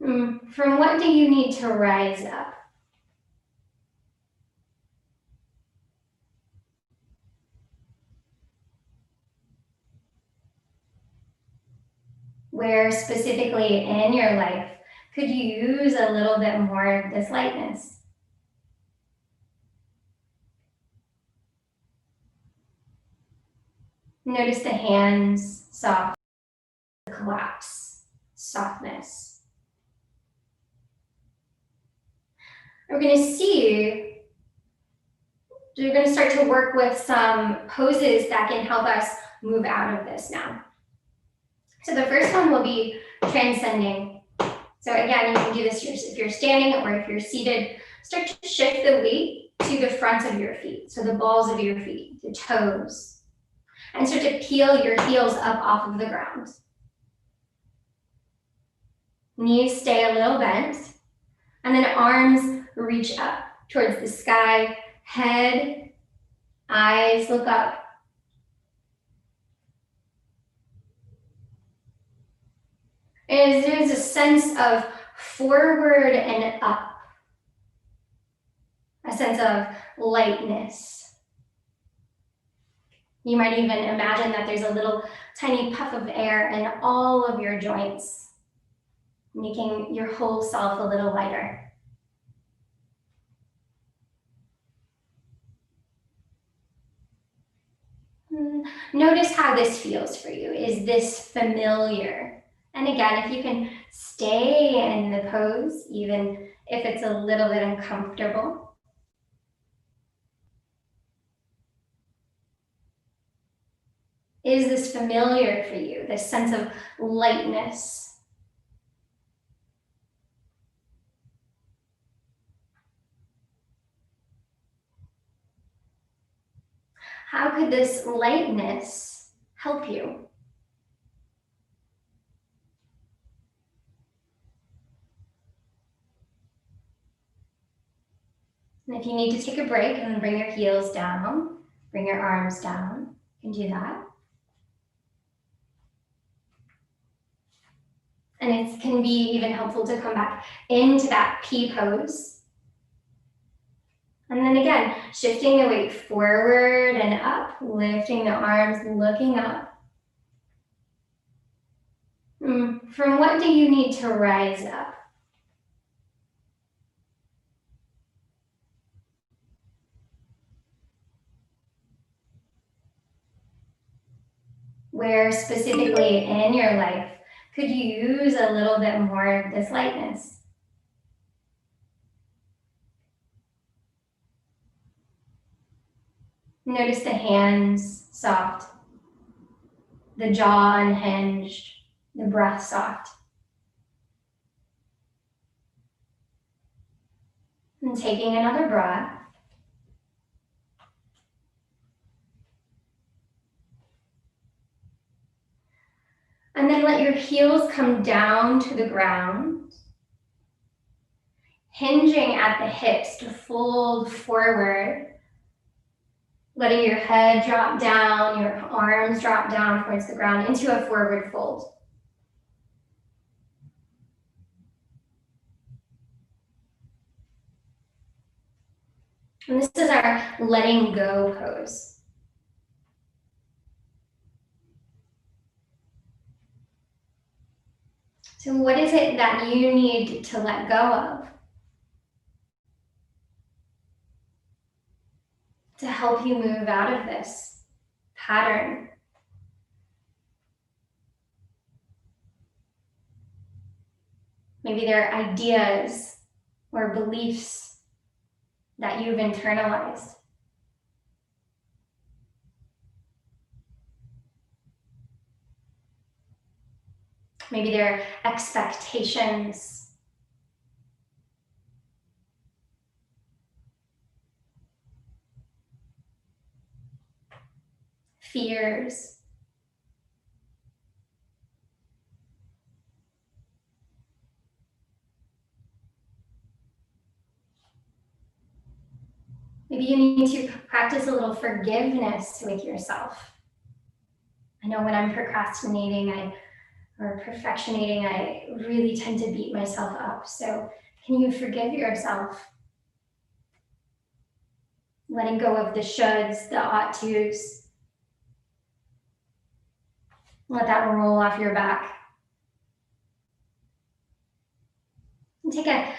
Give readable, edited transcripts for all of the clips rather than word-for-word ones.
From what do you need to rise up? Where specifically in your life could you use a little bit more of this lightness? Notice the hands soft, the collapse, softness. We're going to start to work with some poses that can help us move out of this now. So the first one will be transcending. So again, you can do this if you're standing or if you're seated. Start to shift the weight to the front of your feet, so the balls of your feet, the toes, and start to peel your heels up off of the ground. Knees stay a little bent, and then arms reach up towards the sky, head, eyes look up. And there's a sense of forward and up, a sense of lightness. You might even imagine that there's a little tiny puff of air in all of your joints, making your whole self a little lighter. Notice how this feels for you. Is this familiar? And again, if you can stay in the pose, even if it's a little bit uncomfortable. Is this familiar for you, this sense of lightness? How could this lightness help you? And if you need to take a break and bring your heels down, bring your arms down, you can do that. And it can be even helpful to come back into that P pose. And then again, shifting the weight forward and up, lifting the arms, looking up. From what do you need to rise up? Where specifically in your life could you use a little bit more of this lightness? Notice the hands soft, the jaw unhinged, the breath soft. And taking another breath. And then let your heels come down to the ground, hinging at the hips to fold forward, letting your head drop down, your arms drop down towards the ground into a forward fold. And this is our letting go pose. So what is it that you need to let go of to help you move out of this pattern? Maybe there are ideas or beliefs that you've internalized. Maybe there are expectations. Fears. Maybe you need to practice a little forgiveness with yourself. I know when I'm procrastinating, or perfectionating, I really tend to beat myself up. So can you forgive yourself? Letting go of the shoulds, the ought tos. Let that roll off your back. And take a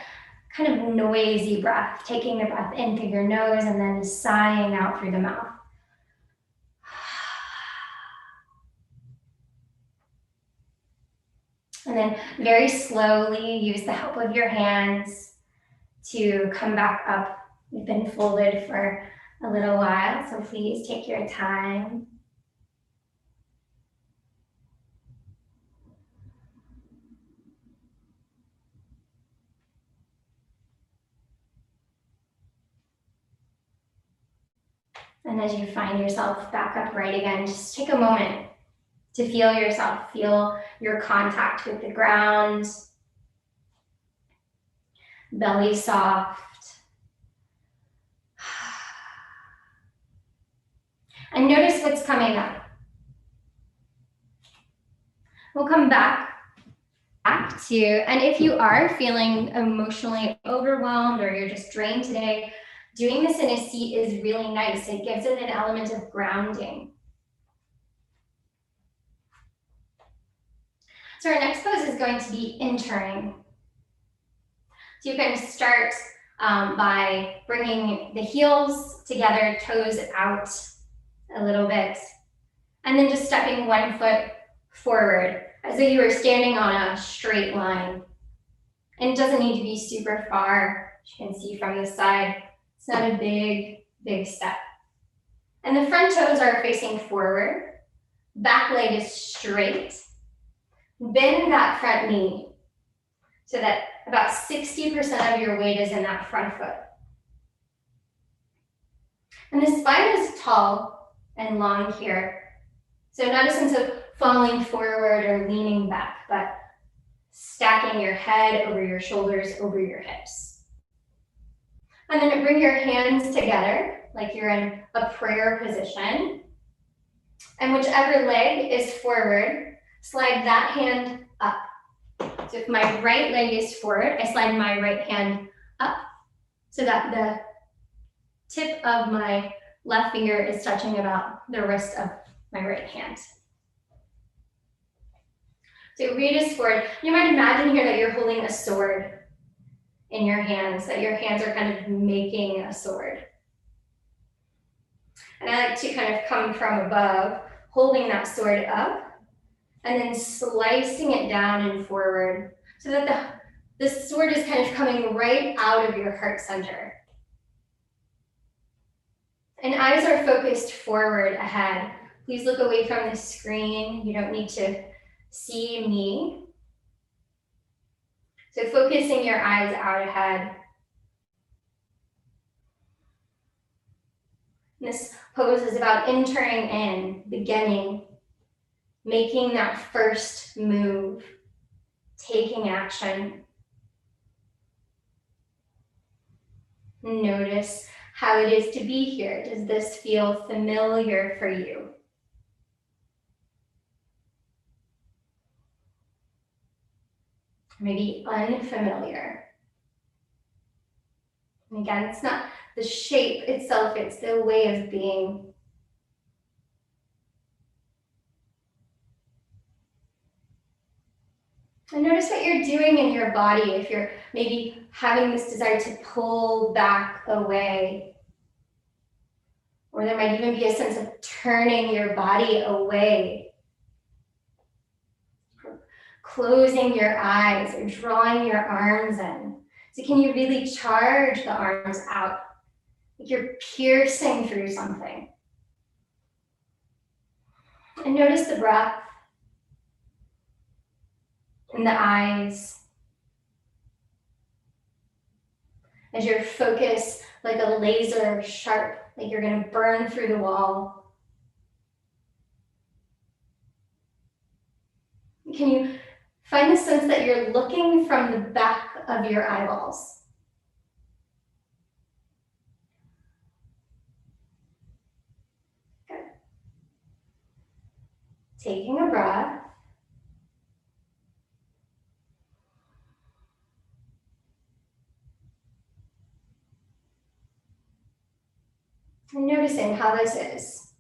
kind of noisy breath, taking the breath in through your nose and then sighing out through the mouth. And then very slowly use the help of your hands to come back up. We've been folded for a little while, so please take your time. And as you find yourself back upright again, just take a moment to feel yourself, feel your contact with the ground, belly soft. And notice what's coming up. We'll come back to, and if you are feeling emotionally overwhelmed or you're just drained today, doing this in a seat is really nice. It gives it an element of grounding. So our next pose is going to be entering. So you can start by bringing the heels together, toes out a little bit, and then just stepping one foot forward as though you were standing on a straight line. And it doesn't need to be super far. As you can see from the side, it's not a big step. And the front toes are facing forward. Back leg is straight. Bend that front knee so that about 60% of your weight is in that front foot. And the spine is tall and long here. So not a sense of falling forward or leaning back, but stacking your head over your shoulders, over your hips. And then bring your hands together like you're in a prayer position. And whichever leg is forward, slide that hand up. So if my right leg is forward, I slide my right hand up so that the tip of my left finger is touching about the wrist of my right hand. So reach is forward. You might imagine here that you're holding a sword in your hands, that your hands are kind of making a sword. And I like to kind of come from above, holding that sword up, and then slicing it down and forward so that the sword is kind of coming right out of your heart center. And eyes are focused forward ahead. Please look away from the screen. You don't need to see me. So focusing your eyes out ahead. This pose is about entering in, beginning, making that first move, taking action. Notice how it is to be here. Does this feel familiar for you? Maybe unfamiliar. And again, it's not the shape itself, it's the way of being. And notice what you're doing in your body if you're maybe having this desire to pull back away. Or there might even be a sense of turning your body away. Closing your eyes or drawing your arms in. So can you really charge the arms out? Like you're piercing through something. And notice the breath in the eyes. As your focus like a laser sharp, like you're gonna burn through the wall. Can you find the sense that you're looking from the back of your eyeballs? Good. Taking a breath. And noticing how this is.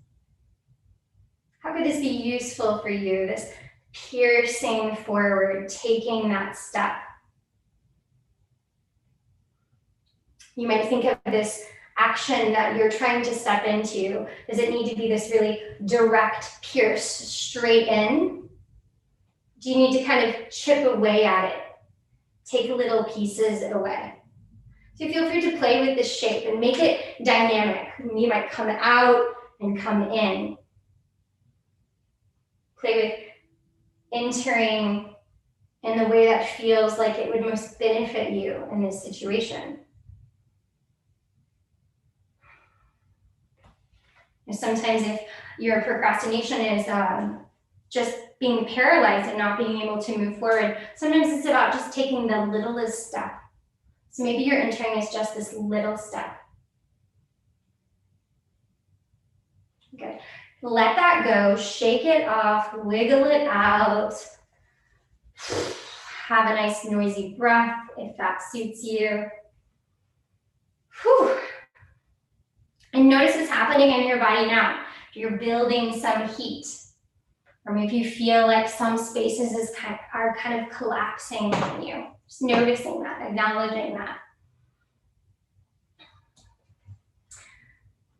How could this be useful for you, this piercing forward, taking that step? You might think of this action that you're trying to step into. Does it need to be this really direct, pierce, straight in? Do you need to kind of chip away at it? Take little pieces away. So feel free to play with this shape and make it dynamic. You might come out and come in. Play with entering in the way that feels like it would most benefit you in this situation. And sometimes if your procrastination is just being paralyzed and not being able to move forward, sometimes it's about just taking the littlest step. So maybe your entering is just this little step. Good. Let that go, shake it off, wiggle it out. Have a nice noisy breath if that suits you. Whew. And notice what's happening in your body now. You're building some heat. Or maybe you feel like some spaces are kind of collapsing on you. Just noticing that, acknowledging that.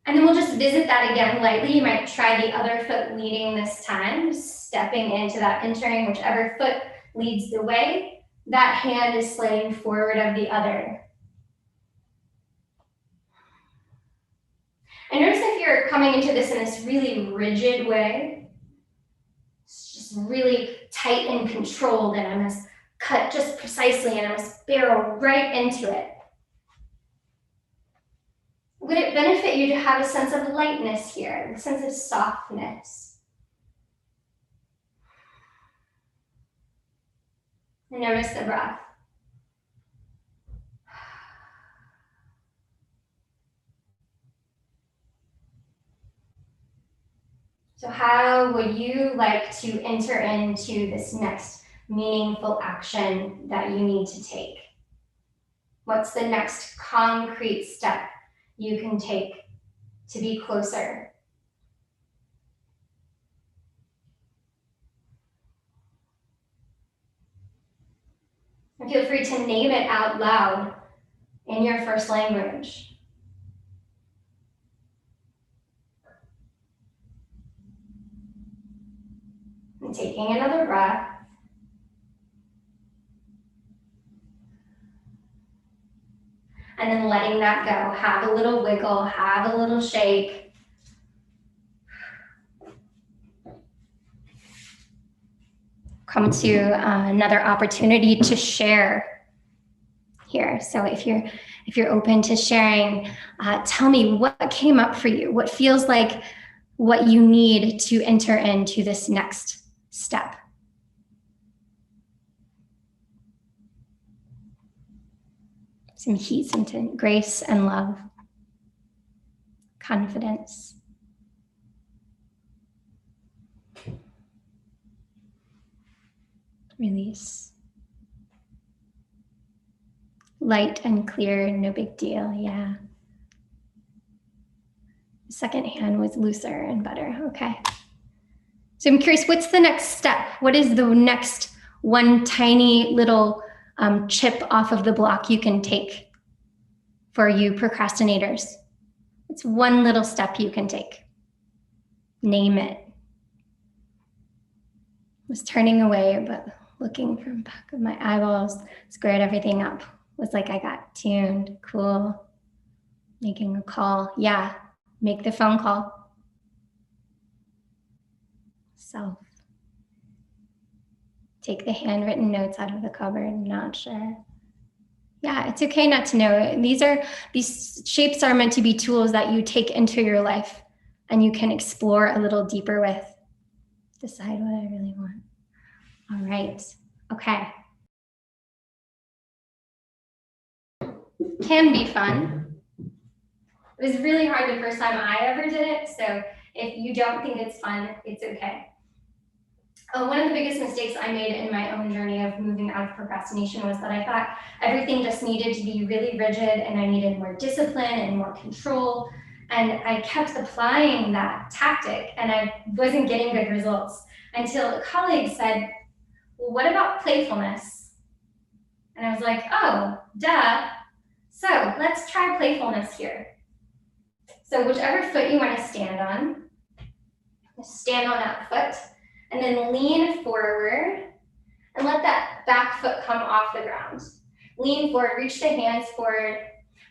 And then we'll just visit that again lightly. You might try the other foot leading this time, stepping into that entering, whichever foot leads the way. That hand is sliding forward of the other. And notice if you're coming into this in this really rigid way, it's just really tight and controlled, and I must cut just precisely, and I must barrel right into it. Would it benefit you to have a sense of lightness here, a sense of softness? And notice the breath. So how would you like to enter into this next meaningful action that you need to take? What's the next concrete step you can take to be closer? And feel free to name it out loud in your first language. And taking another breath. And then letting that go. Have a little wiggle, have a little shake. Come to another opportunity to share here. So if you're open to sharing, tell me what came up for you, what feels like what you need to enter into this next step. Some heat, some grace and love, confidence. Release. Light and clear, no big deal, yeah. Second hand was looser and better, okay. So I'm curious, what's the next step? What is the next one tiny little chip off of the block you can take for you procrastinators? It's one little step you can take. Name it. I was turning away, but looking from the back of my eyeballs, squared everything up. It was like I got tuned, cool. Making a call, yeah, make the phone call. Self. Take the handwritten notes out of the cupboard, not sure. Yeah, it's okay not to know. These shapes are meant to be tools that you take into your life and you can explore a little deeper with. Decide what I really want. All right, okay. Can be fun. It was really hard the first time I ever did it, so if you don't think it's fun, it's okay. One of the biggest mistakes I made in my own journey of moving out of procrastination was that I thought everything just needed to be really rigid and I needed more discipline and more control. And I kept applying that tactic and I wasn't getting good results until a colleague said, well, what about playfulness? And I was like, oh, duh. So let's try playfulness here. So whichever foot you want to stand on that foot, and then lean forward and let that back foot come off the ground. Lean forward, reach the hands forward,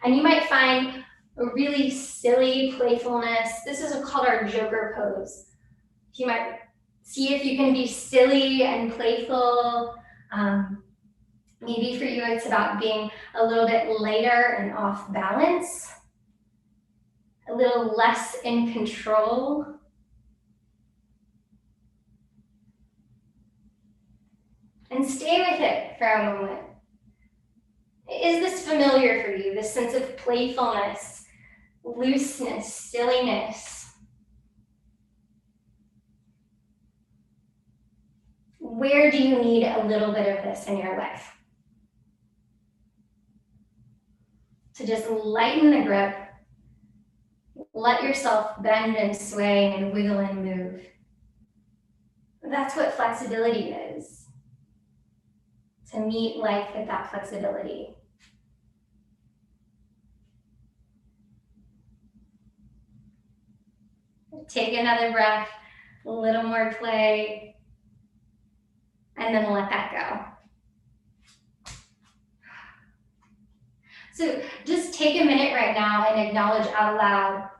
and you might find a really silly playfulness. This is called our Joker pose. You might see if you can be silly and playful. Maybe for you it's about being a little bit lighter and off balance, a little less in control. And stay with it for a moment. Is this familiar for you, this sense of playfulness, looseness, silliness? Where do you need a little bit of this in your life? To just lighten the grip, let yourself bend and sway and wiggle and move. That's what flexibility is. To meet life with that flexibility. Take another breath, a little more play, and then let that go. So just take a minute right now and acknowledge out loud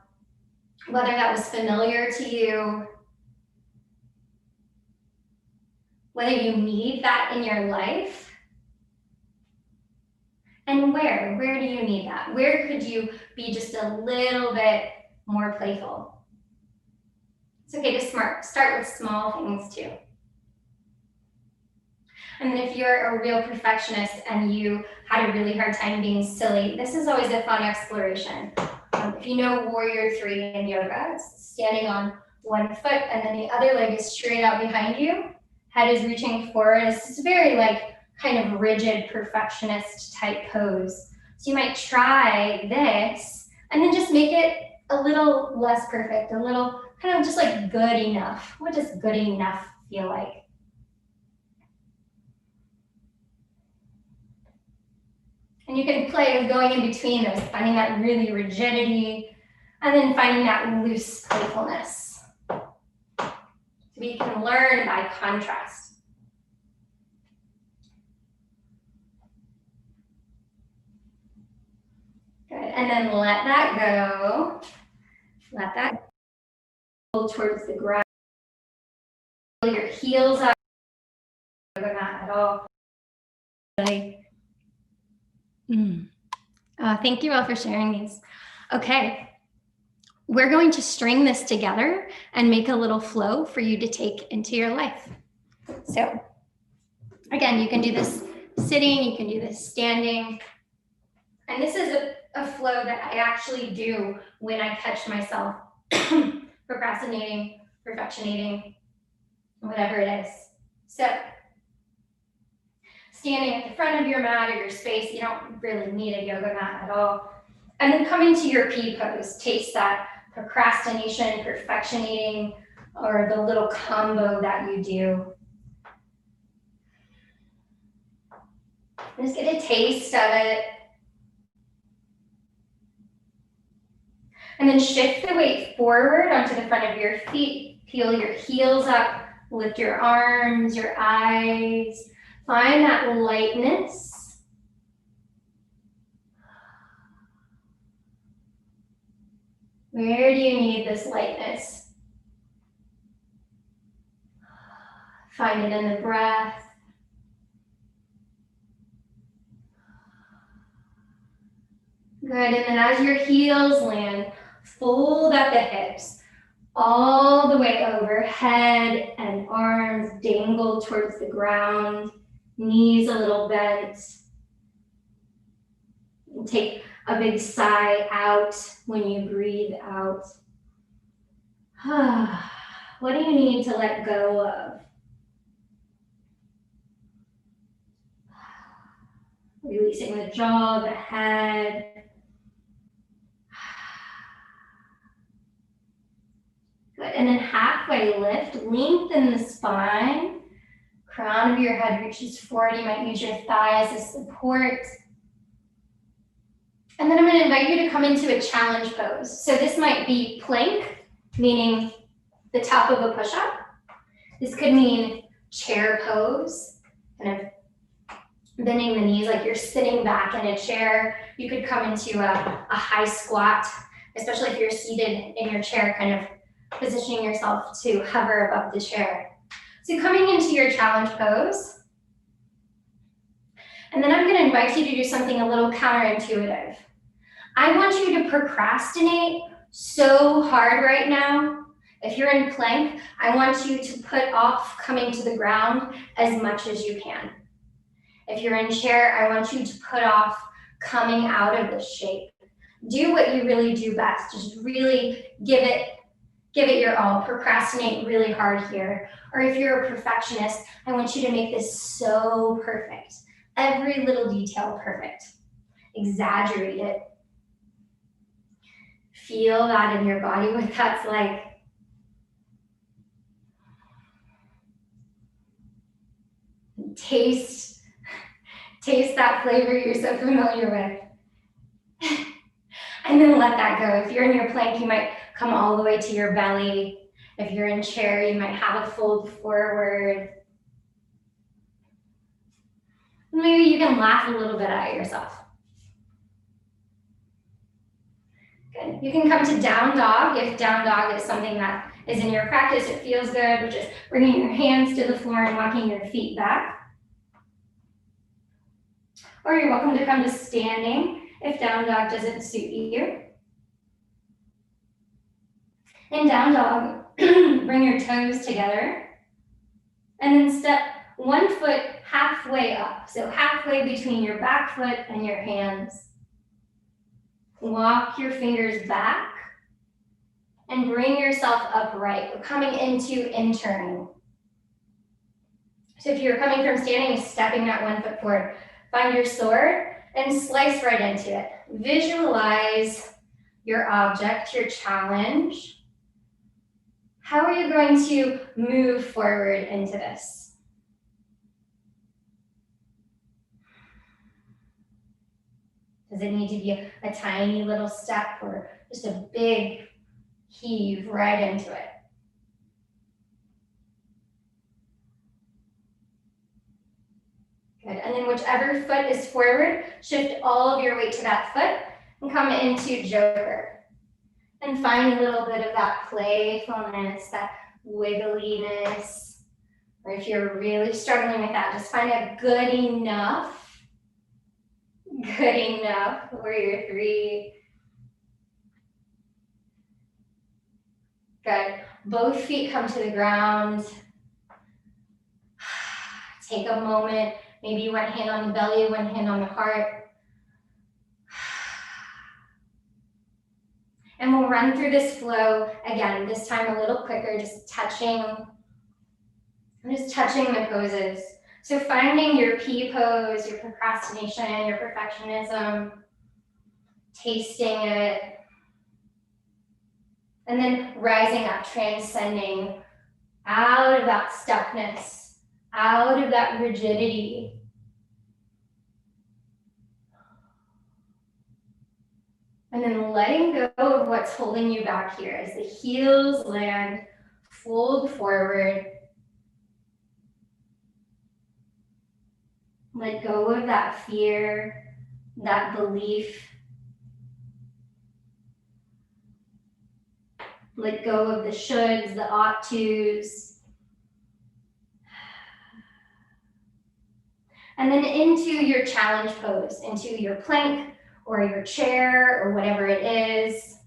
whether that was familiar to you, whether you need that in your life, and where do you need that? Where could you be just a little bit more playful? It's okay to start with small things too. And then if you're a real perfectionist and you had a really hard time being silly, this is always a fun exploration. If you know Warrior 3 in yoga, it's standing on one foot and then the other leg is straight out behind you. Head is reaching forward. It's very kind of rigid perfectionist type pose. So you might try this and then just make it a little less perfect, a little kind of just good enough. What does good enough feel like? And you can play with going in between those, finding that really rigidity and then finding that loose playfulness. So we can learn by contrast. Good, and then let that go. Let that go towards the ground. Pull your heels up. Yoga mat at all. Thank you all for sharing these. Okay, we're going to string this together and make a little flow for you to take into your life. So again, you can do this sitting, you can do this standing. And this is a flow that I actually do when I catch myself procrastinating, perfectionating, whatever it is. So standing at the front of your mat or your space, you don't really need a yoga mat at all. And then coming to your P pose, taste that procrastination, perfectionating, or the little combo that you do. Just get a taste of it. And then shift the weight forward onto the front of your feet. Peel your heels up, lift your arms, your eyes. Find that lightness. Where do you need this lightness? Find it in the breath. Good, and then as your heels land, fold at the hips, all the way over, head and arms dangle towards the ground, knees a little bent. And take a big sigh out when you breathe out. What do you need to let go of? Releasing the jaw, the head. halfway lift, lengthen the spine. Crown of your head reaches forward. You might use your thighs as support. And then I'm going to invite you to come into a challenge pose. So this might be plank, meaning the top of a push-up. This could mean chair pose, kind of bending the knees like you're sitting back in a chair. You could come into a high squat, especially if you're seated in your chair, kind of positioning yourself to hover above the chair. So coming into your challenge pose, and then I'm going to invite you to do something a little counterintuitive. I want you to procrastinate so hard right now. If you're in plank, I want you to put off coming to the ground as much as you can. If you're in chair, I want you to put off coming out of this shape. Do what you really do best. Just really give it your all. Procrastinate really hard here. Or if you're a perfectionist, I want you to make this so perfect. Every little detail perfect. Exaggerate it. Feel that in your body, what that's like. Taste that flavor you're so familiar with. And then let that go. If you're in your plank, you might come all the way to your belly. If you're in chair, you might have a fold forward. Maybe you can laugh a little bit at yourself. Good. You can come to down dog if down dog is something that is in your practice. It feels good, which is bringing your hands to the floor and walking your feet back. Or you're welcome to come to standing if down dog doesn't suit you. In down dog, bring your toes together and then step one foot halfway up. So halfway between your back foot and your hands. Walk your fingers back and bring yourself upright. We're coming into in-turning. So if you're coming from standing, stepping that 1 foot forward, find your sword and slice right into it. Visualize your object, your challenge. How are you going to move forward into this? Does it need to be a tiny little step or just a big heave right into it? Good, and then whichever foot is forward, shift all of your weight to that foot and come into Joker. And find a little bit of that playfulness, that wiggliness. Or if you're really struggling with that, just find a good enough warrior 3. Good. Both feet come to the ground. Take a moment. Maybe one hand on the belly, one hand on the heart. And we'll run through this flow again, this time a little quicker, just touching the poses. So finding your P pose, your procrastination, your perfectionism, tasting it, and then rising up, transcending out of that stuckness, out of that rigidity. And then letting go of what's holding you back here as the heels land, fold forward. Let go of that fear, that belief. Let go of the shoulds, the ought tos. And then into your challenge pose, into your plank, or your chair, or whatever it is.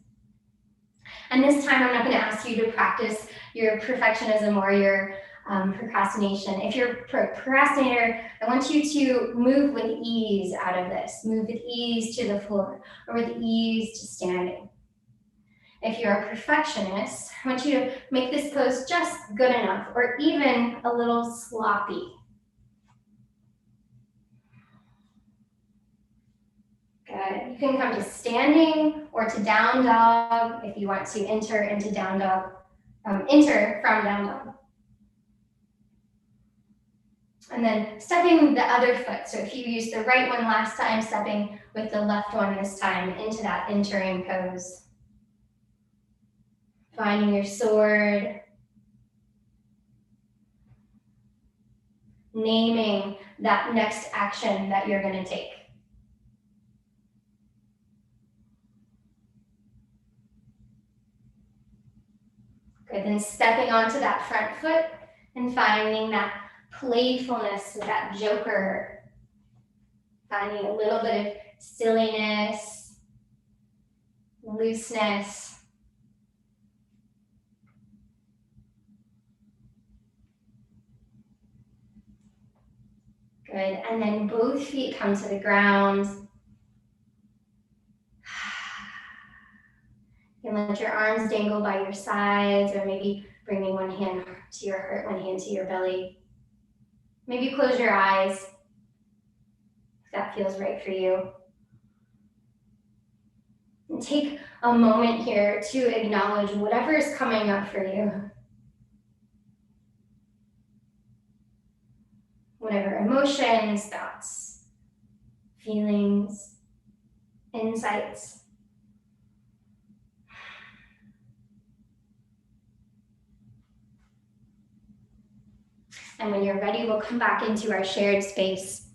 And this time I'm not going to ask you to practice your perfectionism or your procrastination. If you're a procrastinator, I want you to move with ease out of this. Move with ease to the floor, or with ease to standing. If you're a perfectionist, I want you to make this pose just good enough, or even a little sloppy. Good. You can come to standing or to down dog if you want to enter into down dog enter from down dog. And then stepping the other foot. So if you used the right one last time, stepping with the left one this time into that entering pose. Finding your sword. Naming that next action that you're going to take. Good, then stepping onto that front foot and finding that playfulness with that joker. Finding a little bit of silliness, looseness. Good, and then both feet come to the ground. You can let your arms dangle by your sides, or maybe bringing one hand to your heart, one hand to your belly. Maybe close your eyes if that feels right for you. And take a moment here to acknowledge whatever is coming up for you. Whatever emotions, thoughts, feelings, insights. And when you're ready, we'll come back into our shared space.